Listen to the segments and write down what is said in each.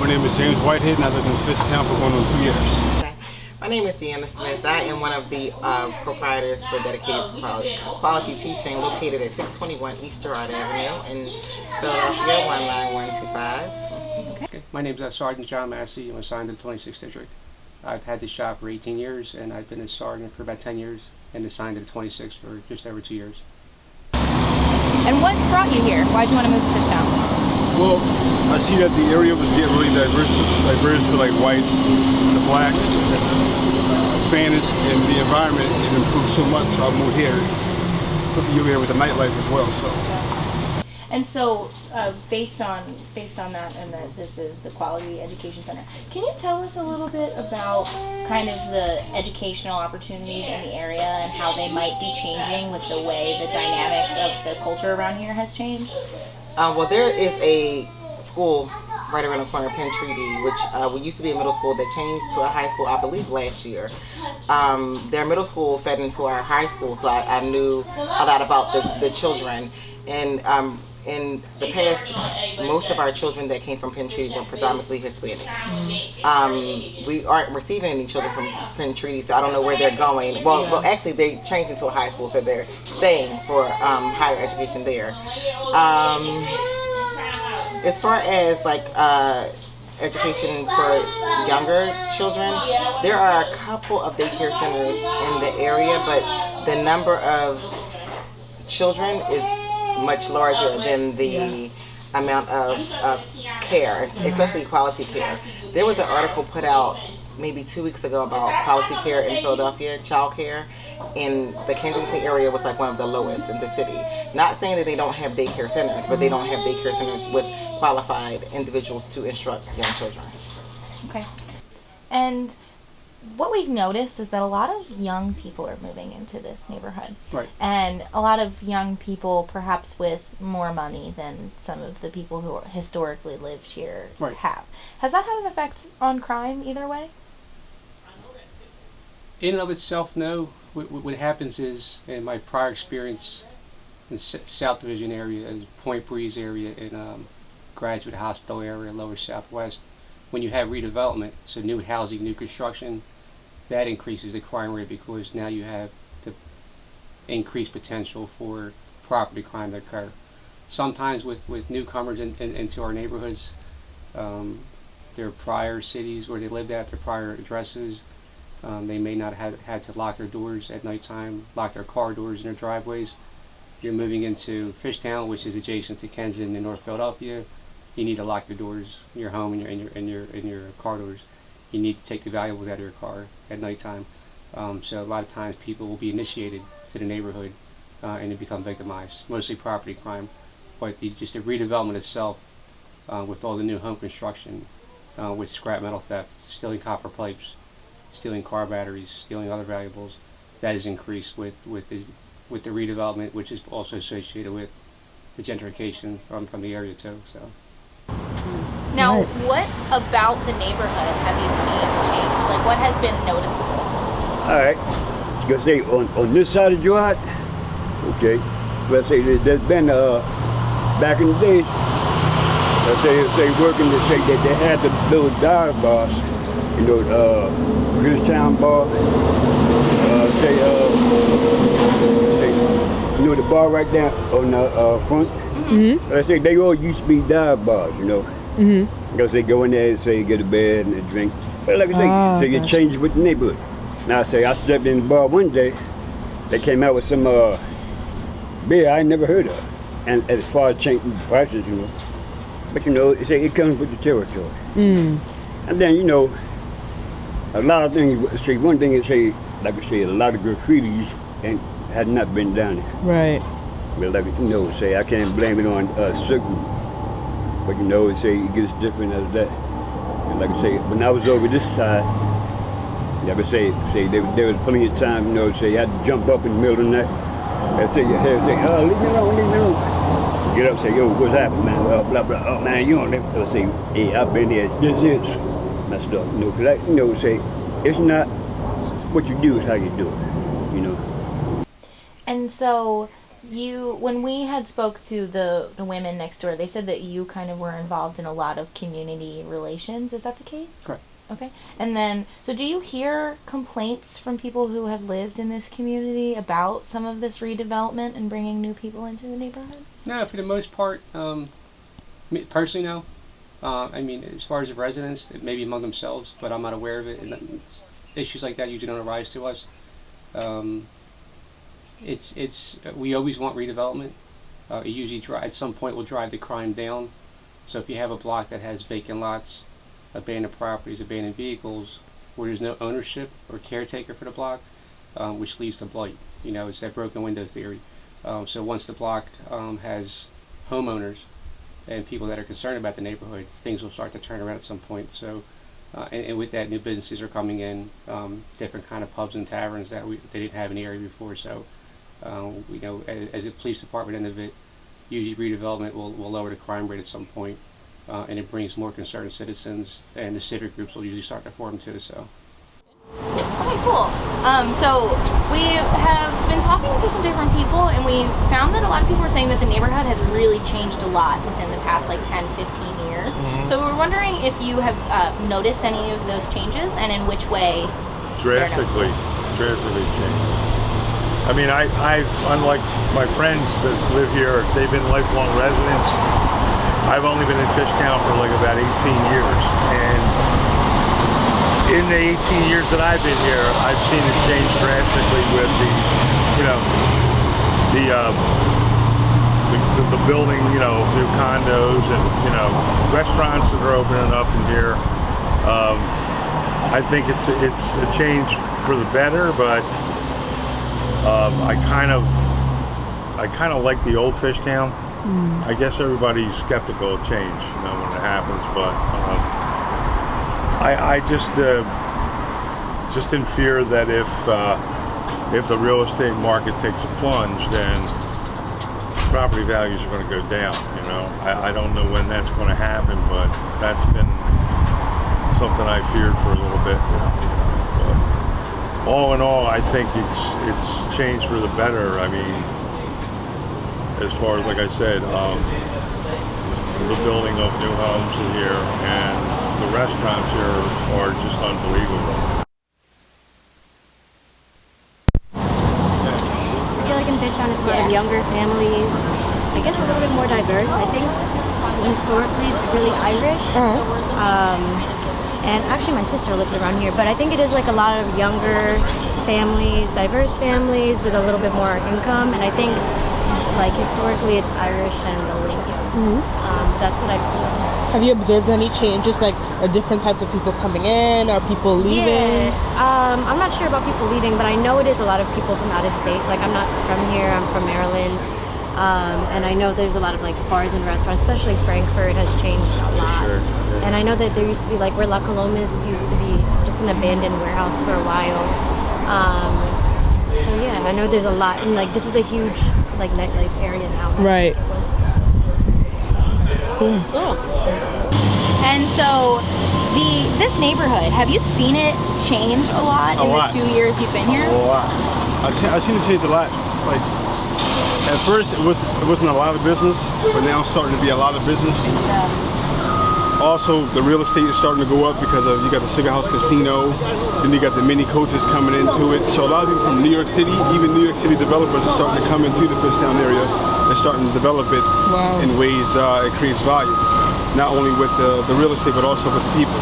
My name is James Whitehead, and I live in Fishtown for going on 2 years. Okay. My name is Deanna Smith. I am one of the proprietors for Dedicated to Quality Teaching, located at 621 East Girard Avenue in Philadelphia, 19125. Okay. My name is Sergeant John Massey. I'm assigned to the 26th District. I've had this shop for 18 years, and I've been a sergeant for about 10 years, and assigned to the 26th for just over 2 years. And what brought you here? Why'd you want to move to Fishtown? Well, I see that the area was getting really diverse with like whites, the blacks, Spanish, and the environment it improved so much. So I moved here, put me over here with the nightlife as well. So. And so, based on that, and that this is the Quality Education Center, can you tell us a little bit about kind of the educational opportunities in the area and how they might be changing with the way the dynamic of the culture around here has changed? Well, there is a school right around the corner, Penn Treaty, which used to be a middle school that changed to a high school, I believe, last year. Their middle school fed into our high school, so I knew a lot about the children. And in the past, most of our children that came from Penn Treaty were predominantly Hispanic. We aren't receiving any children from Penn Treaty, so I don't know where they're going. Well, actually, they changed into a high school, so they're staying for higher education there. As far as like education for younger children, there are a couple of daycare centers in the area, but the number of children is much larger than the amount of care, especially quality care. There was an article put out maybe 2 weeks ago about quality care in Philadelphia, child care, and the Kensington area was like one of the lowest in the city. Not saying that they don't have daycare centers, but they don't have daycare centers with qualified individuals to instruct young children. Okay. And what we've noticed is that a lot of young people are moving into this neighborhood. Right. And a lot of young people perhaps with more money than some of the people who historically lived here have. Has that had an effect on crime either way? In and of itself, no. What happens is, in my prior experience in the South Division area, in Point Breeze area, in Graduate Hospital area, Lower Southwest, when you have redevelopment, so new housing, new construction, that increases the crime rate because now you have the increased potential for property crime to occur. Sometimes with newcomers into our neighborhoods, their prior cities where they lived at, their prior addresses, they may not have had to lock their doors at nighttime, lock their car doors in their driveways. You're moving into Fishtown, which is adjacent to Kensington in North Philadelphia. You need to lock your doors in your home and your car doors. You need to take the valuables out of your car at nighttime. So a lot of times people will be initiated to the neighborhood and they become victimized, mostly property crime. But just the redevelopment itself, with all the new home construction, with scrap metal theft, stealing copper pipes, stealing car batteries, stealing other valuables, that has increased with the redevelopment, which is also associated with the gentrification from the area too. So. Now, what about the neighborhood have you seen change? Like, what has been noticeable? All right. You gonna say on this side of Girard? Okay. Let's say there's been back in the day. Let's say working to say that they had the little dive bars, Fishtown bar. Say the bar right there on the front. Mm-hmm. Let's say they all used to be dive bars, Mm-hmm. Because they go in there and say get a bed and a drink. But like I say, you change with the neighborhood. Now I stepped in the bar one day, they came out with some beer I never heard of. And as far as changing prices, but they say it comes with the territory. Mm. And then, a lot of things, say one thing is say, like I say, a lot of graffitis had not been done here. Right. But like say I can't blame it on certain. But say it gets different as that. And like I say, when I was over this side, like I say there was plenty of time, say you had to jump up in the middle of the night. They say your hair say, oh, leave me alone, leave me alone. Get up and say, yo, what's happening, man? Blah, blah, blah. Oh, man, you don't live. I say, hey, I've been here. This is messed up. Because say, it's not what you do, it's how you do it, And so when we had spoke to the women next door, they said that you kind of were involved in a lot of community relations. Is that the case? Correct. Okay. And then, so do you hear complaints from people who have lived in this community about some of this redevelopment and bringing new people into the neighborhood? No, for the most part, personally, no. I mean, as far as the residents, it may be among themselves, but I'm not aware of it. And issues like that usually don't arise to us. We always want redevelopment. It usually at some point will drive the crime down. So if you have a block that has vacant lots, abandoned properties, abandoned vehicles, where there's no ownership or caretaker for the block, which leads to blight. You know, it's that broken window theory. So once the block has homeowners and people that are concerned about the neighborhood, things will start to turn around at some point. So, and with that, new businesses are coming in, different kind of pubs and taverns that they didn't have in the area before. So, you know, as a police department end of it, usually redevelopment will lower the crime rate at some point. And it brings more concerned citizens, and the civic groups will usually start to form too. So. Okay, cool. So we have been talking to some different people, and we found that a lot of people are saying that the neighborhood has really changed a lot within the past like 10, 15 years. Mm-hmm. So we're wondering if you have noticed any of those changes, and in which way. Drastically changed. I mean, I've unlike my friends that live here, they've been lifelong residents. I've only been in Fishtown for like about 18 years, and in the 18 years that I've been here, I've seen it change drastically with the, you know, the building, you know, new condos and, you know, restaurants that are opening up in here. I think it's a change for the better, but I kind of like the old Fishtown. I guess everybody's skeptical of change, you know, when it happens, but I just in fear that if the real estate market takes a plunge, then property values are going to go down. You know, I don't know when that's going to happen, but that's been something I feared for a little bit. You know, but all in all, I think it's changed for the better. I mean, as far as, like I said, the building of new homes in here and the restaurants here are just unbelievable. I feel like in Fishtown it's a lot of younger families. I guess a little bit more diverse. I think historically it's really Irish. And actually my sister lives around here, but I think it is like a lot of younger families, diverse families with a little bit more income, and I think like historically it's Irish and Middle income. That's what I've seen. Have you observed any changes, like are different types of people coming in, are people leaving? Yeah, I'm not sure about people leaving, but I know it is a lot of people from out of state. Like I'm not from here, I'm from Maryland. And I know there's a lot of like bars and restaurants, especially Frankfurt has changed a lot. For sure. Yeah. And I know that there used to be like where La Coloma's used to be just an abandoned warehouse for a while. So yeah, I know there's a lot, and like this is a huge like nightlife area now. Right. Cool. And so this neighborhood, have you seen it change a lot in the 2 years you've been here? A lot. I've seen it change a lot. Like at first it wasn't a lot of business, but now it's starting to be a lot of business. Also, the real estate is starting to go up because you got the Cigar House Casino, then you got the mini coaches coming into it. So a lot of people from New York City, even New York City developers are starting to come into the Fishtown area. They're starting to develop it in ways it creates value, not only with the real estate, but also with the people.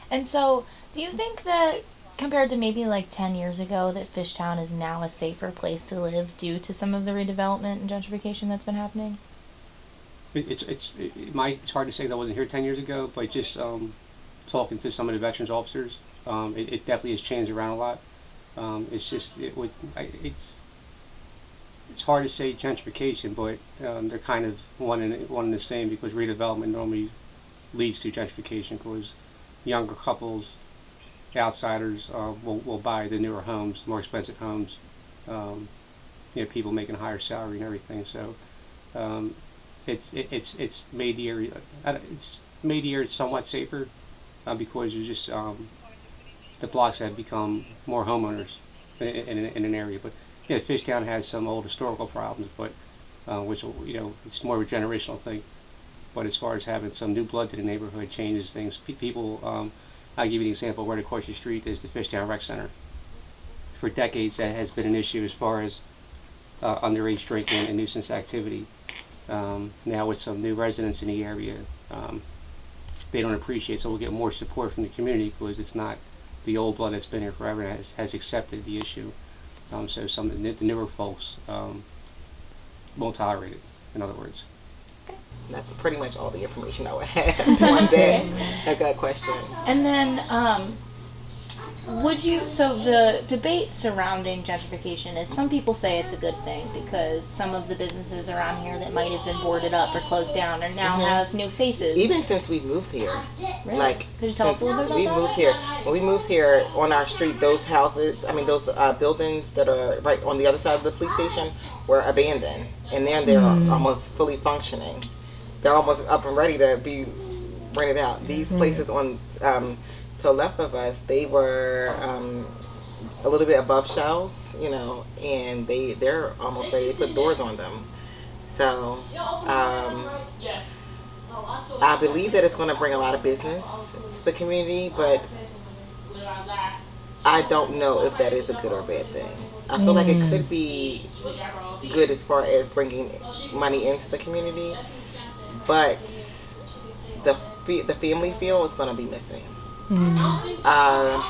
And so, do you think that compared to maybe like 10 years ago, that Fishtown is now a safer place to live due to some of the redevelopment and gentrification that's been happening? It's hard to say that I wasn't here 10 years ago, but just talking to some of the veterans officers, it definitely has changed around a lot. It's hard to say gentrification, but they're kind of one and the same, because redevelopment normally leads to gentrification, because younger couples, outsiders will buy the newer homes, more expensive homes. People making a higher salary and everything. So. It's made the area somewhat safer because you just the blocks have become more homeowners in an area, but Yeah, Fishtown has some old historical problems, but which it's more of a generational thing. But as far as having some new blood to the neighborhood changes things. People, I'll give you an example. Right across the street is the Fishtown Rec Center. For decades, that has been an issue as far as underage drinking and nuisance activity. Now with some new residents in the area, they don't appreciate, so we'll get more support from the community because it's not the old blood that's been here forever and has accepted the issue. So some of the newer folks won't tolerate it, in other words. That's pretty much all the information I would have on that. A good question. And then, so the debate surrounding gentrification is some people say it's a good thing because some of the businesses around here that might have been boarded up or closed down are now have new faces. Even since we moved here. Really? Like, could you tell us a little bit about we that? moved here. When we moved here on our street, those houses, those buildings that are right on the other side of the police station were abandoned. And then they're almost fully functioning. They're almost up and ready to be rented out. These places on to the left of us, they were a little bit above shelves, and they're almost ready to put doors on them. So I believe that it's going to bring a lot of business to the community, but I don't know if that is a good or bad thing. I feel like it could be good as far as bringing money into the community, but the family feel is going to be missing. I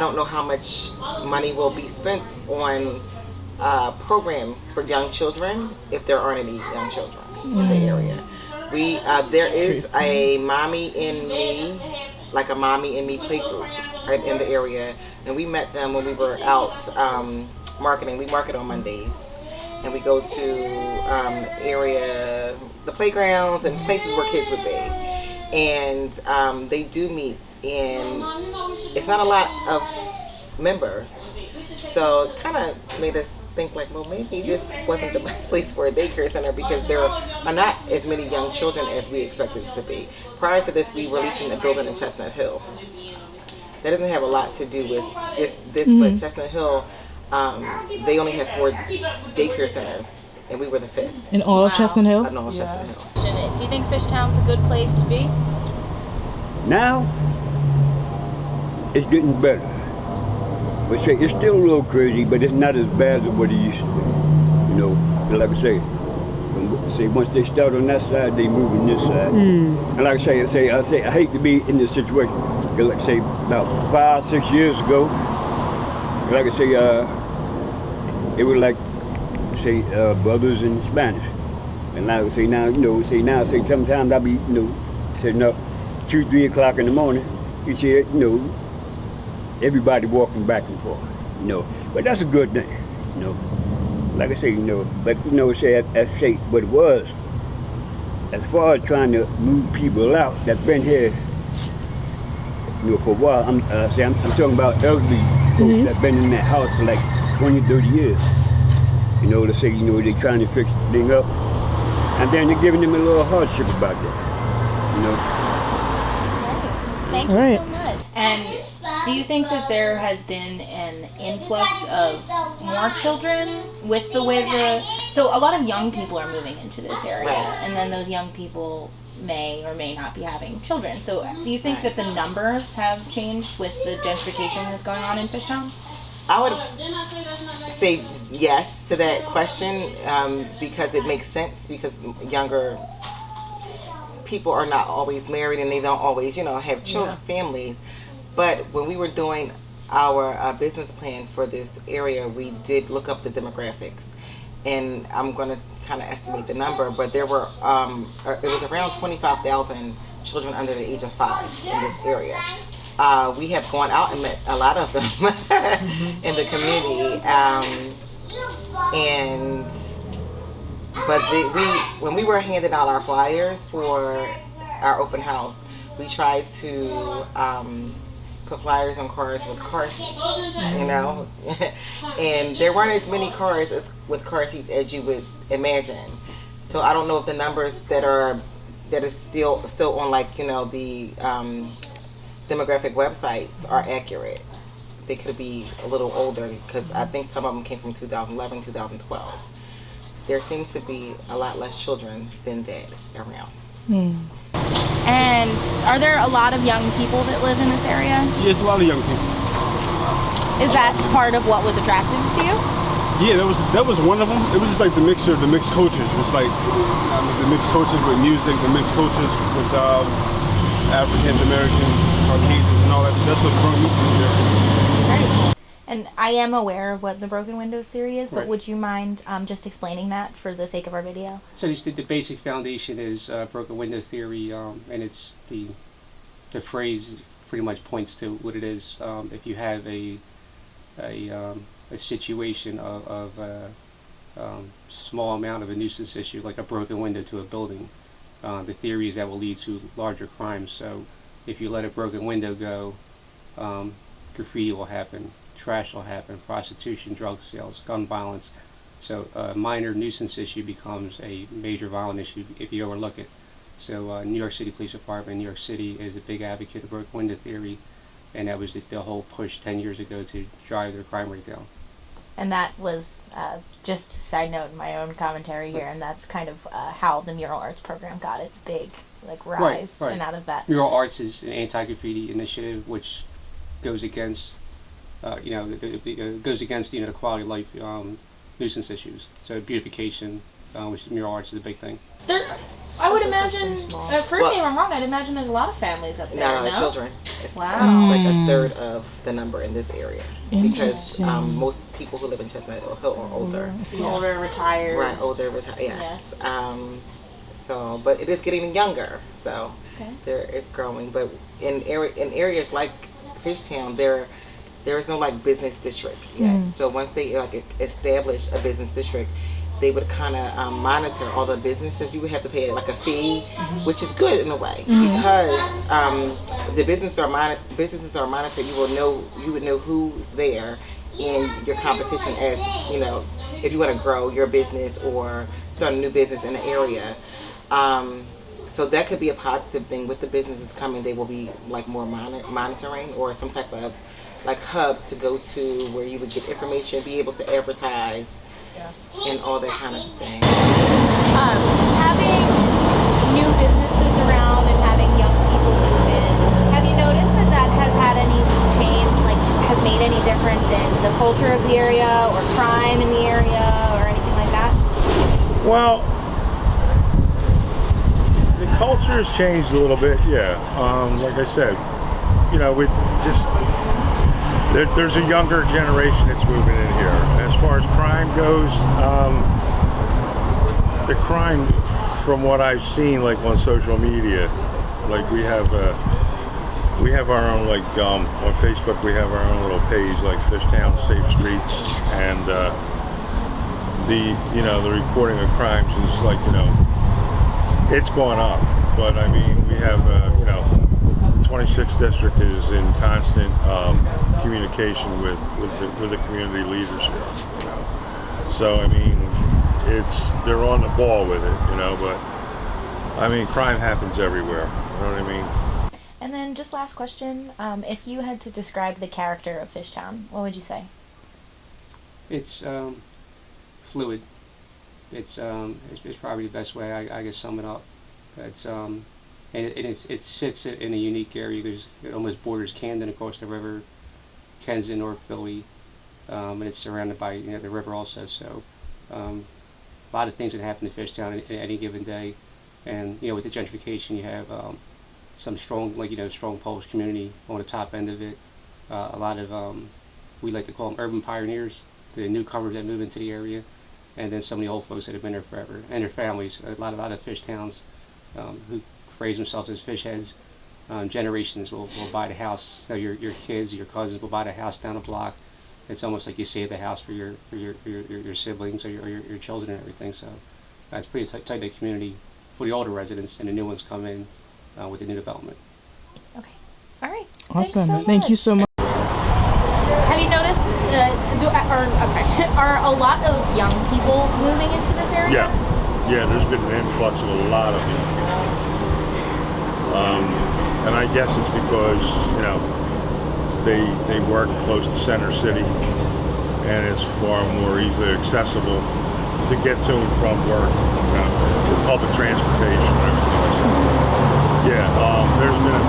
don't know how much money will be spent on programs for young children if there aren't any young children in the area. There is a mommy in me, like a mommy in me play group in the area, and we met them when we were out marketing. We market on Mondays, and we go to the playgrounds and places where kids would be, and they do meet, and it's not a lot of members, so it kind of made us think like, well, maybe this wasn't the best place for a daycare center because there are not as many young children as we expected it to be. Prior to this, we were leasing a building in Chestnut Hill. That doesn't have a lot to do with this but Chestnut Hill, they only have 4 daycare centers, and we were the 5th. In all of Chestnut Hill? In all of Chestnut Hill. Do you think Fishtown's a good place to be? Now, it's getting better. But say it's still a little crazy, but it's not as bad as what it used to be. Like I say, once they start on that side, they move on this side. And like I say, I hate to be in this situation. Like I say, about 5, 6 years ago, like I say, it was like say brothers in Spanish. And like I say now, sometimes I be sitting up 2, 3 o'clock in the morning. You see everybody walking back and forth, but that's a good thing, Like I say, but but it was, as far as trying to move people out that's been here, for a while. I'm talking about elderly folks that's been in that house for like 20, 30 years. To say, they're trying to fix the thing up, and then they're giving them a little hardship about that, Thank you so much. And do you think that there has been an influx of more children with the way so a lot of young people are moving into this area, and then those young people may or may not be having children. So do you think that the numbers have changed with the gentrification that's going on in Fishtown? I would say yes to that question because it makes sense, because younger people are not always married and they don't always, have children, families. But when we were doing our business plan for this area, we did look up the demographics, and I'm going to kind of estimate the number, but there were it was around 25,000 children under the age of 5 in this area. We have gone out and met a lot of them in the community, when we were handing out our flyers for our open house, we tried to put flyers on cars with car seats, and there weren't as many cars with car seats as you would imagine. So I don't know if the numbers that is still on the demographic websites are accurate. they could be a little older because I think some of them came from 2011, 2012. There seems to be a lot less children than that around. And are there a lot of young people that live in this area? Yes, a lot of young people. Is that part of what was attractive to you? Yeah, that was one of them. It was just like the mixture of the mixed cultures. It was like the mixed cultures with music, the mixed cultures with Africans, Americans, Caucasians, and all that. So that's what brought me to this area. Right. And I am aware of what the broken windows theory is, but Right. would you mind just explaining that for the sake of our video? So just the basic foundation is broken window theory, and it's the phrase pretty much points to what it is. If you have a situation of small amount of a nuisance issue, like a broken window to a building, the theory is that will lead to larger crimes. So if you let a broken window go, graffiti will happen, trash will happen, prostitution, drug sales, gun violence. So a minor nuisance issue becomes a major violent issue if you overlook it. So New York City Police Department, New York City is a big advocate of broken window theory, and that was the whole push 10 years ago to drive their crime rate down. And that was just a side note in my own commentary here, and that's kind of how the mural arts program got its big rise. Right. And out of that. Mural arts is an anti-graffiti initiative which goes against, goes against the quality of life nuisance issues. So beautification, which is mural arts, is a big thing. I would imagine, correct me if I'm wrong, I'd imagine there's a lot of families up there, Not a lot no? of children. It's Wow. like a third of the number in this area. Because Interesting. most people who live in Chestnut Hill are older. Older, retired. Right, older, yes. So, but it is getting younger, so Okay. there is growing. But in areas like Fishtown, there is no business district yet. So once they establish a business district, they would kind of monitor all the businesses. You would have to pay a fee, which is good in a way because the businesses are monitored. You would know who's there in your competition, as if you want to grow your business or start a new business in the area. So that could be a positive thing with the businesses coming. They will be more monitoring or some type of hub to go to where you would get information, be able to advertise. And all that kind of thing. Having new businesses around and having young people move in, have you noticed that has had any change, has made any difference in the culture of the area or crime in the area or anything like that? Well, the culture has changed a little bit, yeah. Like I said, we just... There's a younger generation that's moving in here. As far as crime goes, the crime, from what I've seen, on social media, we have our own, on Facebook, we have our own little page, Fishtown Safe Streets, and the reporting of crimes is it's going up. But I mean, we have the 26th district is in constant communication with the community leaders here. So I mean, they're on the ball with it, But I mean, crime happens everywhere. You know what I mean? And then just last question, if you had to describe the character of Fishtown, what would you say? It's fluid. It's probably the best way I could sum it up. It's and it sits in a unique area. It almost borders Camden across the river, Kensington, North Philly, and it's surrounded by the river also. So a lot of things that happen in Fishtown at any given day, and with the gentrification, you have some strong strong Polish community on the top end of it. A lot of we like to call them urban pioneers, the newcomers that move into the area, and then some of the old folks that have been there forever and their families. A lot of fish towns who phrase themselves as fish heads. Generations will buy the house. So your kids, your cousins will buy the house down a block. It's almost like you save the house for your siblings or your children and everything. So it's pretty tight community for the older residents, and the new ones come in with the new development. Okay. All right. Awesome. Thank you so much. Have you noticed, are a lot of young people moving into this area? Yeah, there's been an influx of a lot of them. And I guess it's because, they work close to Center City, and it's far more easily accessible to get to and from work, with public transportation and everything like that. Yeah, there's been a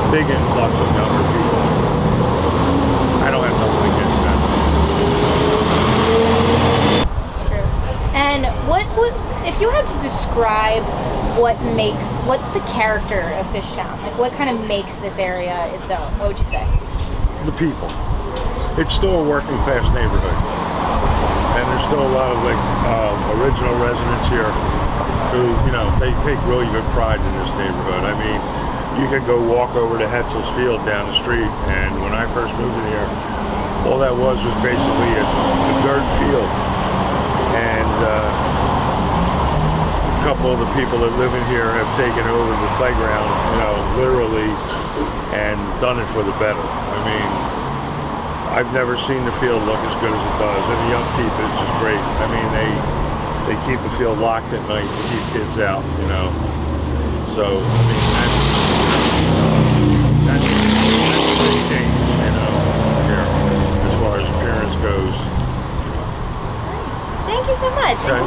big influx of younger people. I don't have nothing against that. That's true. And what would, if you had to describe what's the character of Fishtown? Like, what kind of makes this area its own? What would you say? The people. It's still a working class neighborhood, and there's still a lot of original residents here who, they take really good pride in this neighborhood. I mean, you could go walk over to Hetzel's Field down the street, and when I first moved in here, all that was basically a dirt field, and a couple of the people that live in here have taken over the playground, literally, and done it for the better. I mean, I've never seen the field look as good as it does, and the upkeep is just great. I mean, they keep the field locked at night to keep kids out, So, I mean, that's a big change, here, as far as appearance goes. Thank you so much. Okay.